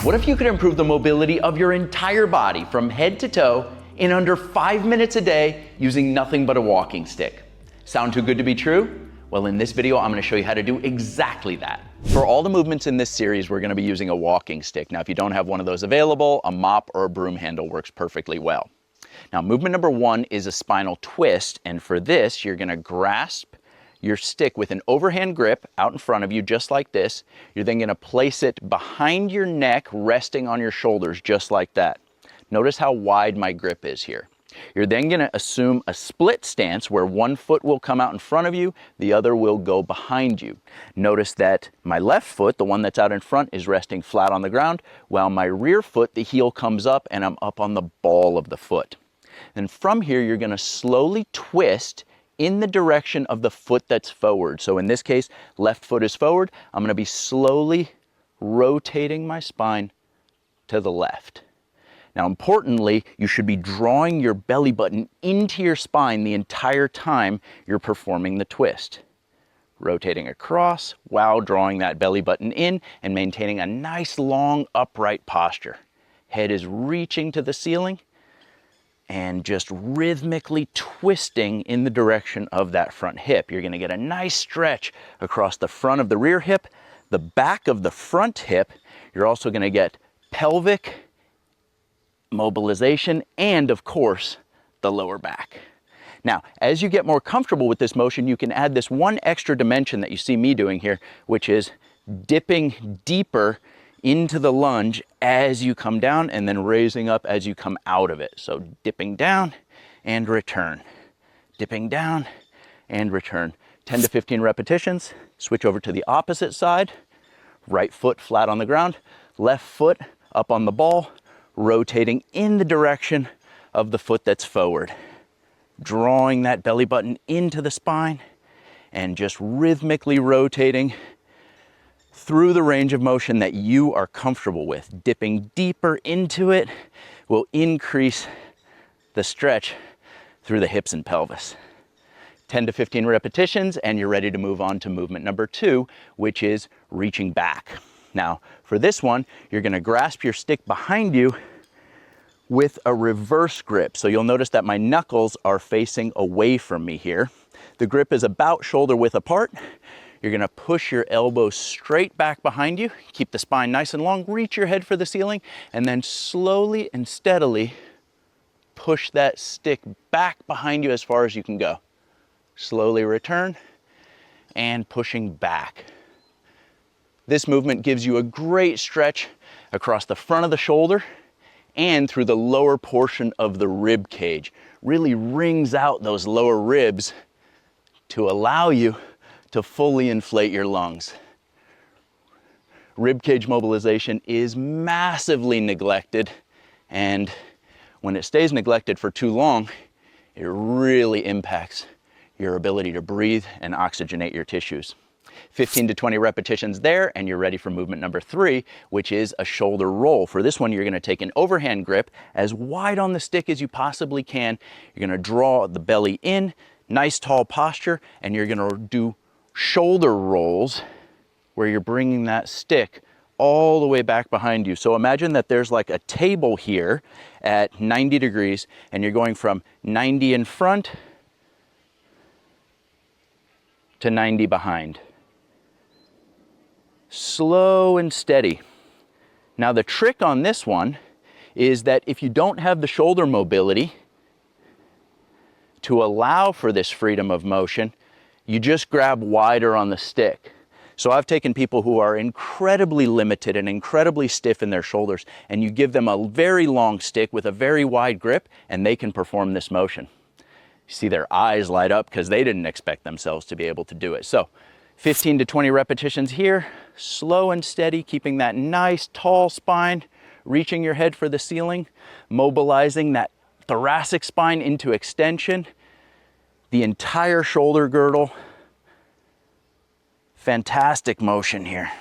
What if you could improve the mobility of your entire body from head to toe in under 5 minutes a day using nothing but a walking stick? Sound too good to be true? Well, in this video, I'm going to show you how to do exactly that. For all the movements in this series, we're going to be using a walking stick. Now, if you don't have one of those available, a mop or a broom handle works perfectly well. Now, movement number 1 is a spinal twist, and for this, you're going to grasp your stick with an overhand grip out in front of you, just like this. You're then going to place it behind your neck, resting on your shoulders, just like that. Notice how wide my grip is here. You're then going to assume a split stance where one foot will come out in front of you, the other will go behind you. Notice that my left foot, the one that's out in front, is resting flat on the ground, while my rear foot, the heel comes up and I'm up on the ball of the foot. And from here, you're going to slowly twist in the direction of the foot that's forward. So in this case, left foot is forward. I'm going to be slowly rotating my spine to the left. Now, importantly, you should be drawing your belly button into your spine the entire time you're performing the twist. Rotating across while drawing that belly button in and maintaining a nice long upright posture. Head is reaching to the ceiling and just rhythmically twisting in the direction of that front hip. You're going to get a nice stretch across the front of the rear hip, the back of the front hip. You're also going to get pelvic mobilization and, of course, the lower back. Now, as you get more comfortable with this motion, you can add this one extra dimension that you see me doing here, which is dipping deeper into the lunge as you come down and then raising up as you come out of it. So dipping down and return, dipping down and return. 10 to 15 repetitions. Switch over to the opposite side. Right foot flat on the ground, left foot up on the ball, rotating in the direction of the foot that's forward. Drawing that belly button into the spine and just rhythmically rotating through the range of motion that you are comfortable with. Dipping deeper into it will increase the stretch through the hips and pelvis. 10 to 15 repetitions and you're ready to move on to movement number 2, which is reaching back. Now, for this one, you're going to grasp your stick behind you with a reverse grip. So you'll notice that my knuckles are facing away from me here. The grip is about shoulder width apart. You're going to push your elbows straight back behind you. Keep the spine nice and long. Reach your head for the ceiling. And then slowly and steadily push that stick back behind you as far as you can go. Slowly return and pushing back. This movement gives you a great stretch across the front of the shoulder and through the lower portion of the rib cage. Really wrings out those lower ribs to allow you to fully inflate your lungs. Rib cage mobilization is massively neglected, and when it stays neglected for too long, it really impacts your ability to breathe and oxygenate your tissues. 15 to 20 repetitions there, and you're ready for movement number 3, which is a shoulder roll. For this one, you're going to take an overhand grip as wide on the stick as you possibly can. You're going to draw the belly in, nice tall posture, and you're going to do shoulder rolls where you're bringing that stick all the way back behind you. So imagine that there's like a table here at 90 degrees and you're going from 90 in front to 90 behind. Slow and steady. Now the trick on this one is that if you don't have the shoulder mobility to allow for this freedom of motion, you just grab wider on the stick. So I've taken people who are incredibly limited and incredibly stiff in their shoulders, and you give them a very long stick with a very wide grip, and they can perform this motion. You see their eyes light up because they didn't expect themselves to be able to do it. So 15 to 20 repetitions here, slow and steady, keeping that nice tall spine, reaching your head for the ceiling, mobilizing that thoracic spine into extension, the entire shoulder girdle. Fantastic motion here.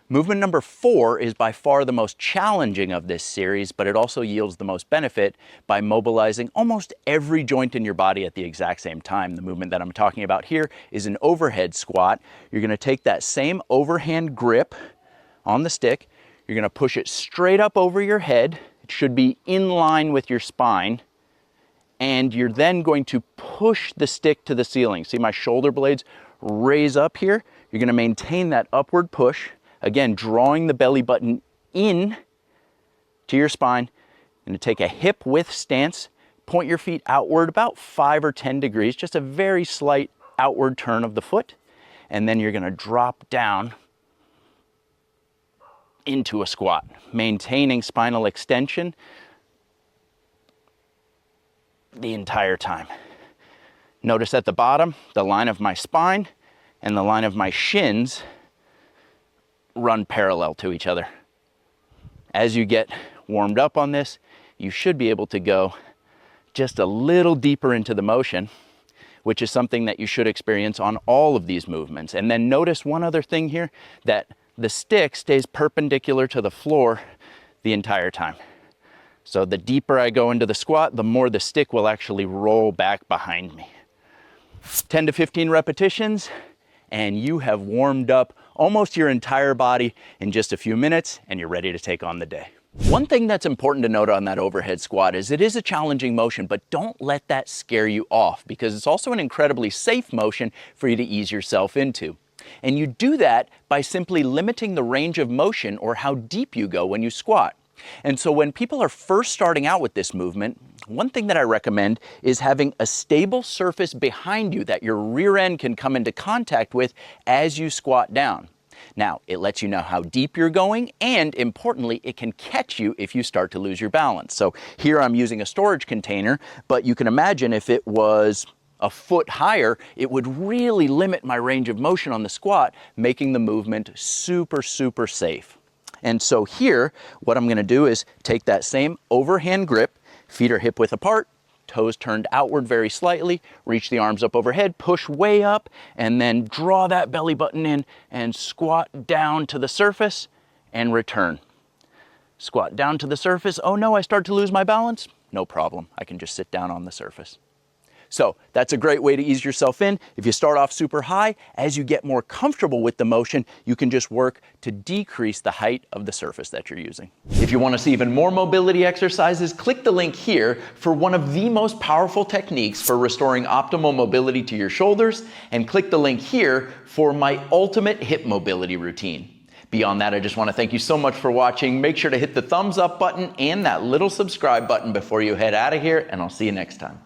Movement number 4 is by far the most challenging of this series, but it also yields the most benefit by mobilizing almost every joint in your body at the exact same time. The movement that I'm talking about here is an overhead squat. You're going to take that same overhand grip on the stick. You're gonna push it straight up over your head. It should be in line with your spine. And you're then going to push the stick to the ceiling. See my shoulder blades raise up here? You're gonna maintain that upward push. Again, drawing the belly button in to your spine. You're gonna take a hip width stance, point your feet outward about 5 or 10 degrees, just a very slight outward turn of the foot. And then you're gonna drop down into a squat, maintaining spinal extension the entire time. Notice at the bottom, the line of my spine and the line of my shins run parallel to each other. As you get warmed up on this, you should be able to go just a little deeper into the motion, which is something that you should experience on all of these movements. And then notice one other thing here, that the stick stays perpendicular to the floor the entire time. So the deeper I go into the squat, the more the stick will actually roll back behind me. 10 to 15 repetitions, and you have warmed up almost your entire body in just a few minutes, and you're ready to take on the day. One thing that's important to note on that overhead squat is it is a challenging motion, but don't let that scare you off, because it's also an incredibly safe motion for you to ease yourself into. And you do that by simply limiting the range of motion or how deep you go when you squat. And so when people are first starting out with this movement, one thing that I recommend is having a stable surface behind you that your rear end can come into contact with as you squat down. Now, it lets you know how deep you're going, and importantly, it can catch you if you start to lose your balance. So here I'm using a storage container, but you can imagine if it was a foot higher, it would really limit my range of motion on the squat, making the movement super, super safe. And so here, what I'm gonna do is take that same overhand grip, feet are hip width apart, toes turned outward very slightly, reach the arms up overhead, push way up, and then draw that belly button in and squat down to the surface and return. Squat down to the surface. Oh no, I start to lose my balance? No problem, I can just sit down on the surface. So that's a great way to ease yourself in. If you start off super high, as you get more comfortable with the motion, you can just work to decrease the height of the surface that you're using. If you want to see even more mobility exercises, click the link here for one of the most powerful techniques for restoring optimal mobility to your shoulders, and click the link here for my ultimate hip mobility routine. Beyond that, I just want to thank you so much for watching. Make sure to hit the thumbs up button and that little subscribe button before you head out of here, and I'll see you next time.